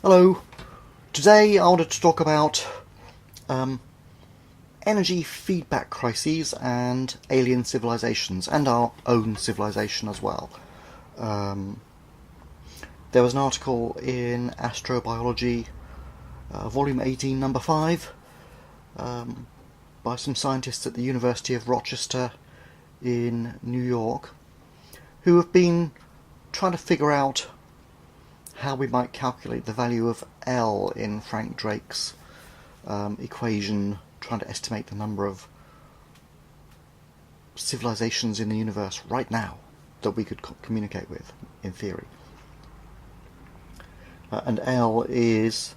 Hello. Today I wanted to talk about energy feedback crises and alien civilizations, and our own civilization as well. There was an article in Astrobiology, volume 18, number 5, by some scientists at the University of Rochester in New York, who have been trying to figure out how we might calculate the value of L in Frank Drake's equation, trying to estimate the number of civilizations in the universe right now that we could communicate with, in theory. And L is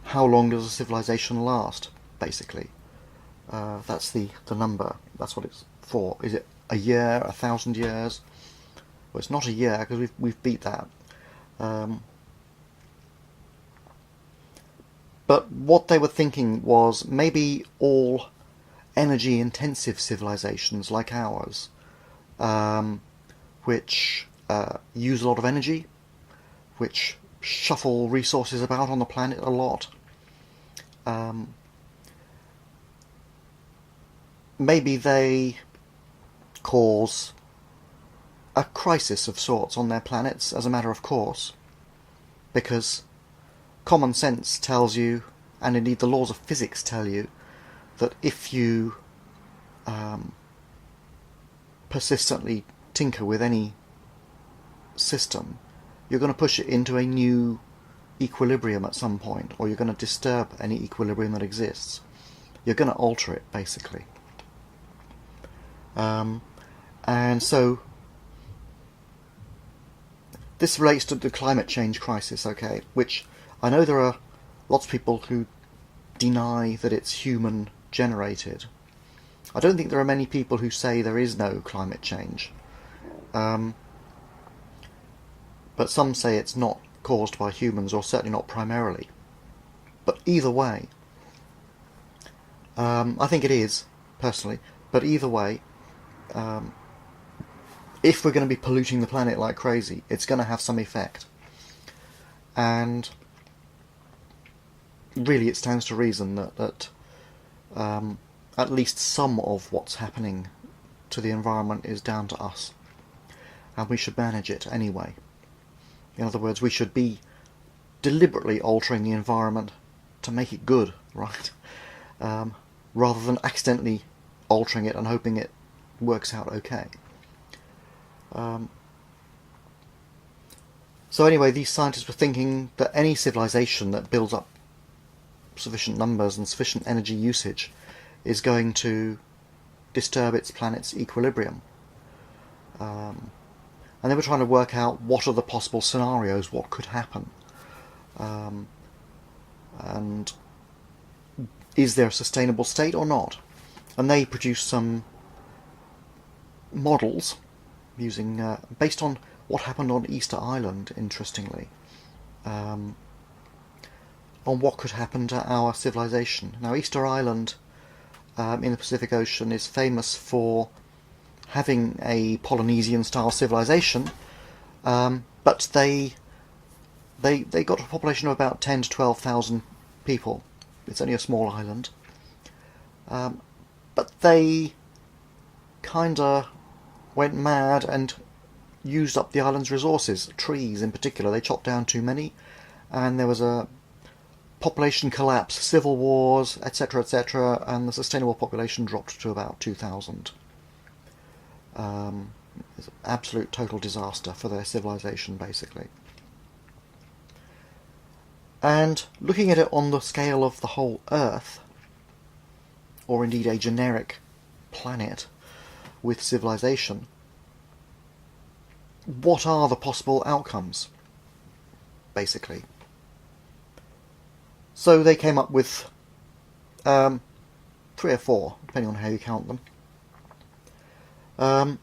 how long does a civilization last, basically. That's the number, that's what it's for. Is it a year, 1,000 years? Well, it's not a year, because we've beat that. But what they were thinking was maybe all energy-intensive civilizations like ours, which use a lot of energy, which shuffle resources about on the planet a lot, maybe they cause a crisis of sorts on their planets as a matter of course, because common sense tells you, and indeed the laws of physics tell you, that if you persistently tinker with any system, you're going to push it into a new equilibrium at some point, or you're going to disturb any equilibrium that exists. You're going to alter it, basically. And so this relates to the climate change crisis, okay, which I know there are lots of people who deny that it's human generated. I don't think there are many people who say there is no climate change. But some say it's not caused by humans, or certainly not primarily. But either way, I think it is, personally, but either way, if we're going to be polluting the planet like crazy, it's going to have some effect. And really it stands to reason that at least some of what's happening to the environment is down to us, and we should manage it anyway. In other words, we should be deliberately altering the environment to make it good, right? Rather than accidentally altering it and hoping it works out okay. So anyway, these scientists were thinking that any civilization that builds up sufficient numbers and sufficient energy usage is going to disturb its planet's equilibrium. And they were trying to work out what are the possible scenarios, what could happen. And is there a sustainable state or not? And they produced some models using based on what happened on Easter Island, interestingly, on what could happen to our civilization. Now, Easter Island in the Pacific Ocean is famous for having a Polynesian-style civilization, but they got a population of about 10 to 12,000 people. It's only a small island, but they kinda went mad and used up the island's resources, trees in particular. They chopped down too many, and there was a population collapse, civil wars, etc., etc., and the sustainable population dropped to about 2,000. It's an absolute total disaster for their civilization, basically. And looking at it on the scale of the whole Earth, or indeed a generic planet with civilization, what are the possible outcomes, basically? So they came up with 3 or 4, depending on how you count them. I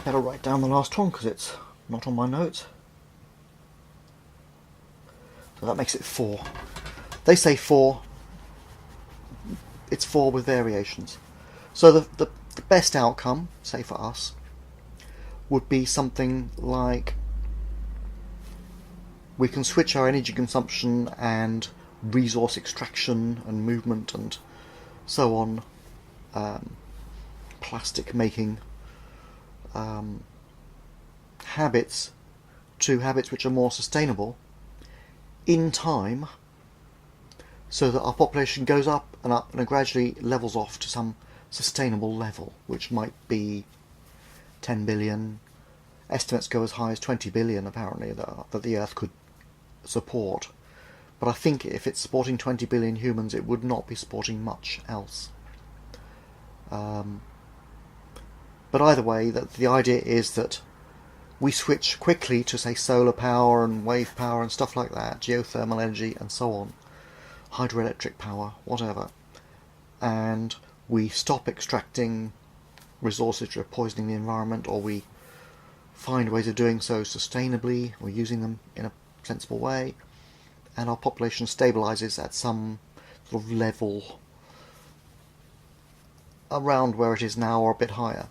better write down the last one because it's not on my notes. So that makes it 4. They say 4. It's 4 with variations. So the best outcome, say for us, would be something like we can switch our energy consumption and resource extraction and movement and so on, plastic making habits to habits which are more sustainable in time, so that our population goes up and it gradually levels off to some sustainable level, which might be 10 billion. Estimates go as high as 20 billion apparently that the Earth could support. But I think if it's supporting 20 billion humans, it would not be supporting much else. But either way, the idea is that we switch quickly to, say, solar power and wave power and stuff like that, geothermal energy and so on, hydroelectric power, whatever, and we stop extracting resources which are poisoning the environment, or we find ways of doing so sustainably or using them in a sensible way, and our population stabilises at some sort of level around where it is now or a bit higher.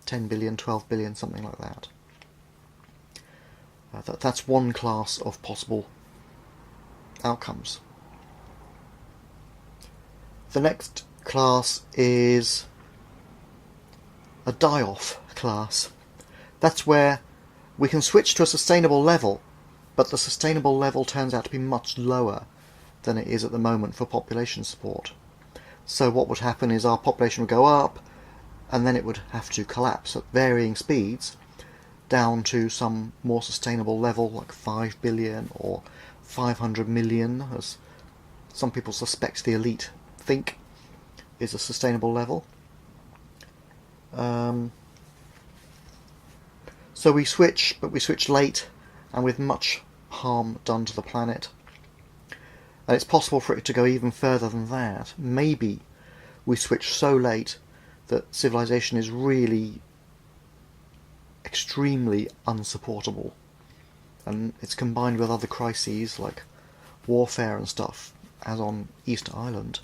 10 billion, 12 billion, something like that. That's one class of possible outcomes. The next class is a Dieoff class. That's where we can switch to a sustainable level, but the sustainable level turns out to be much lower than it is at the moment for population support. So what would happen is our population would go up, and then it would have to collapse at varying speeds down to some more sustainable level, like 5 billion or 500 million, as some people suspect the elite think is a sustainable level. So we switch, but we switch late and with much harm done to the planet. And it's possible for it to go even further than that. Maybe we switch so late that civilization is really extremely unsupportable, and it's combined with other crises like warfare and stuff, as on Easter Island,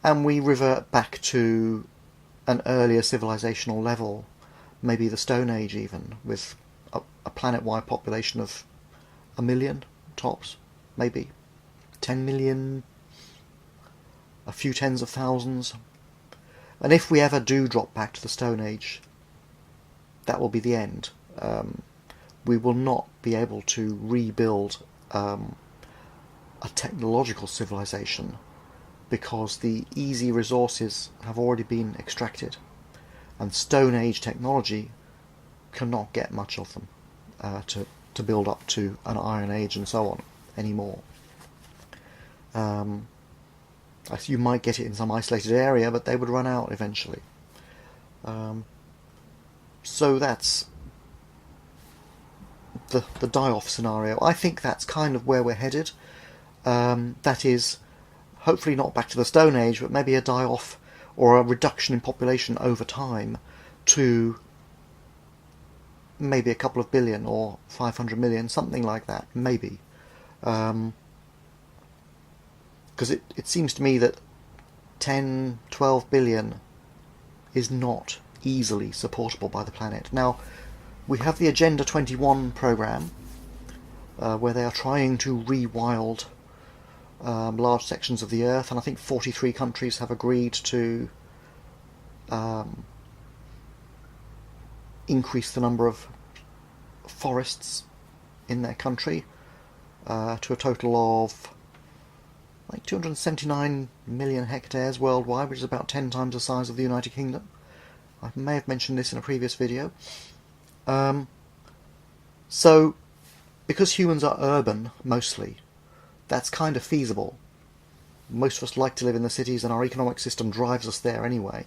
and we revert back to an earlier civilizational level, maybe the Stone Age even, with a planet-wide population of 1 million tops, maybe 10 million, a few tens of thousands. And if we ever do drop back to the Stone Age, that will be the end. We will not be able to rebuild a technological civilization, because the easy resources have already been extracted, and Stone Age technology cannot get much of them to build up to an Iron Age and so on anymore. You might get it in some isolated area, but they would run out eventually. So that's the Dieoff scenario. I think that's kind of where we're headed. That is, hopefully not back to the Stone Age, but maybe a die-off or a reduction in population over time to maybe a couple of billion or 500 million, something like that, maybe. Because it seems to me that 10, 12 billion is not easily supportable by the planet. Now, we have the Agenda 21 program, where they are trying to rewild large sections of the Earth, and I think 43 countries have agreed to increase the number of forests in their country to a total of like 279 million hectares worldwide, which is about 10 times the size of the United Kingdom. I may have mentioned this in a previous video. So, because humans are urban, mostly, that's kind of feasible. Most of us like to live in the cities, and our economic system drives us there anyway.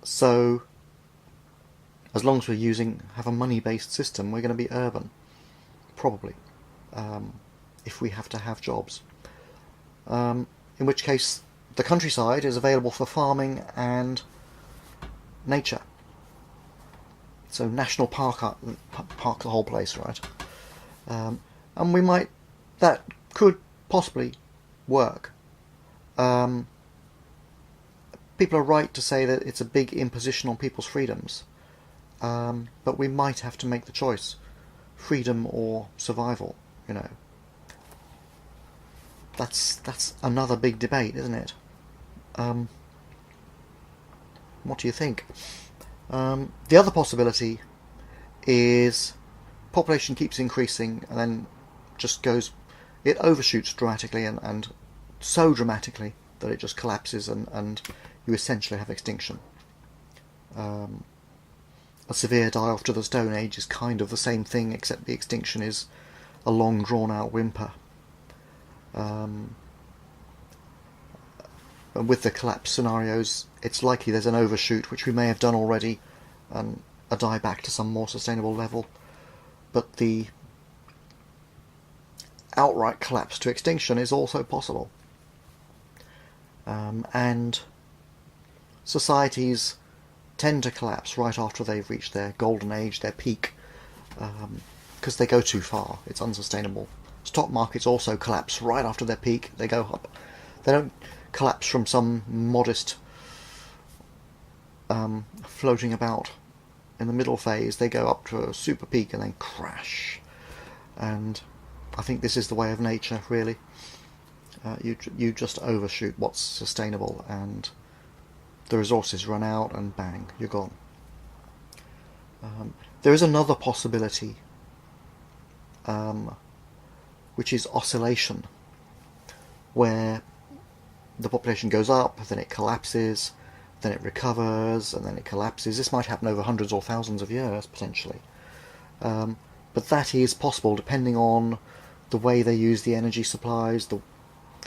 So, as long as we have a money-based system, we're going to be urban, probably, if we have to have jobs. In which case, the countryside is available for farming and nature. So national park the whole place, right? And that could possibly work. People are right to say that it's a big imposition on people's freedoms, but we might have to make the choice: freedom or survival. You know, that's another big debate, isn't it? What do you think? The other possibility is population keeps increasing and then just goes, it overshoots dramatically and so dramatically that it just collapses and you essentially have extinction. A severe die-off to the Stone Age is kind of the same thing, except the extinction is a long drawn-out whimper. And with the collapse scenarios, it's likely there's an overshoot, which we may have done already, and a die back to some more sustainable level. But the outright collapse to extinction is also possible. And societies tend to collapse right after they've reached their golden age, their peak, because they go too far. It's unsustainable. Stock markets also collapse right after their peak. They go up. They don't collapse from some modest floating about in the middle phase. They go up to a super peak and then crash. And I think this is the way of nature, really. You just overshoot what's sustainable, and the resources run out, and bang, you're gone. There is another possibility, which is oscillation, where the population goes up, then it collapses, then it recovers, and then it collapses. This might happen over hundreds or thousands of years, potentially. But that is possible, depending on the way they use the energy supplies, the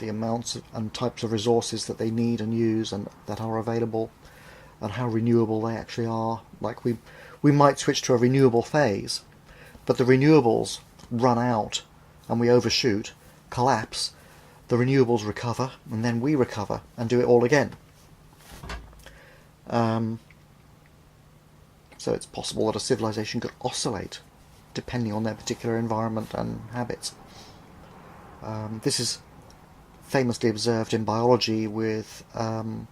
amounts and types of resources that they need and use and that are available, and how renewable they actually are. Like we might switch to a renewable phase, but the renewables run out and we overshoot, collapse, the renewables recover, and then we recover and do it all again. So it's possible that a civilization could oscillate depending on their particular environment and habits. This is famously observed in biology with, I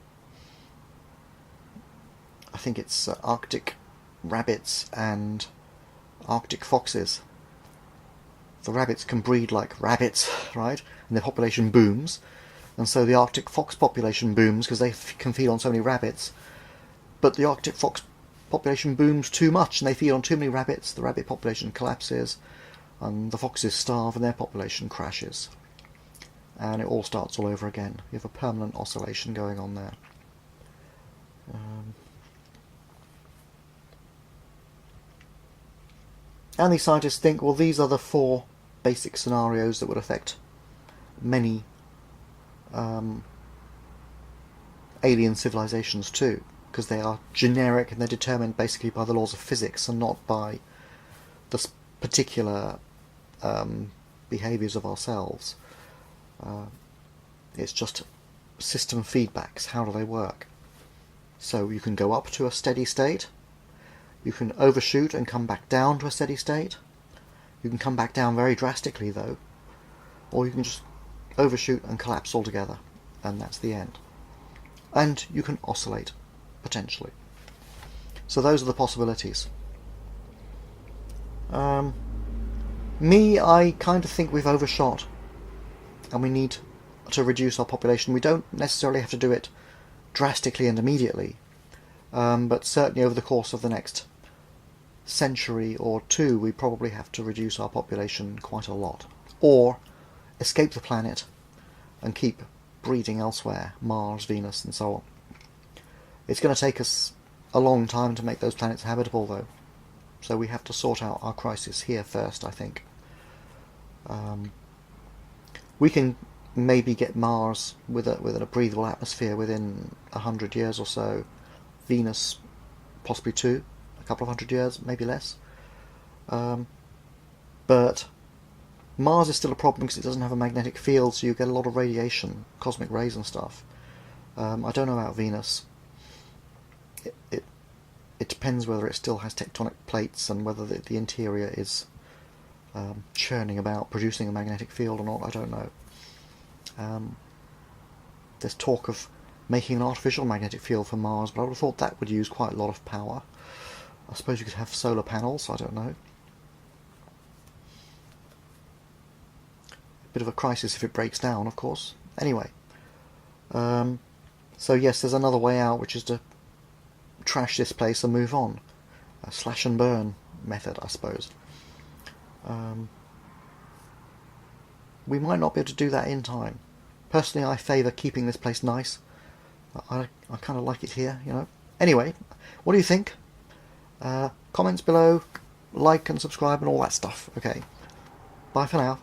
think it's Arctic rabbits and Arctic foxes. The rabbits can breed like rabbits, right? And their population booms. And so the Arctic fox population booms because they can feed on so many rabbits. But the Arctic fox population booms too much and they feed on too many rabbits. The rabbit population collapses and the foxes starve and their population crashes. And it all starts all over again. You have a permanent oscillation going on there. And these scientists think, well, these are the four basic scenarios that would affect many alien civilizations too, because they are generic and they're determined basically by the laws of physics and not by the particular behaviours of ourselves. It's just system feedbacks. How do they work? So you can go up to a steady state, you can overshoot and come back down to a steady state, you can come back down very drastically though, or you can just overshoot and collapse altogether, and that's the end. And you can oscillate, potentially. So those are the possibilities. I kind of think we've overshot, and we need to reduce our population. We don't necessarily have to do it drastically and immediately, but certainly over the course of the next century or two we probably have to reduce our population quite a lot, or escape the planet and keep breeding elsewhere, Mars, Venus and so on. It's going to take us a long time to make those planets habitable though, so we have to sort out our crisis here first, I think. We can maybe get Mars with a breathable atmosphere within 100 years or so. Venus, possibly too, a couple of 100 years, maybe less. But Mars is still a problem because it doesn't have a magnetic field, so you get a lot of radiation, cosmic rays and stuff. I don't know about Venus. It depends whether it still has tectonic plates and whether the interior is churning about, producing a magnetic field or not. I don't know. There's talk of making an artificial magnetic field for Mars, but I would have thought that would use quite a lot of power. I suppose you could have solar panels, I don't know. Bit of a crisis if it breaks down, of course. Anyway, so yes, there's another way out, which is to trash this place and move on. A slash and burn method, I suppose. We might not be able to do that in time. Personally, I favour keeping this place nice. I kind of like it here, you know. Anyway, what do you think? Comments below, like and subscribe and all that stuff. Okay, bye for now.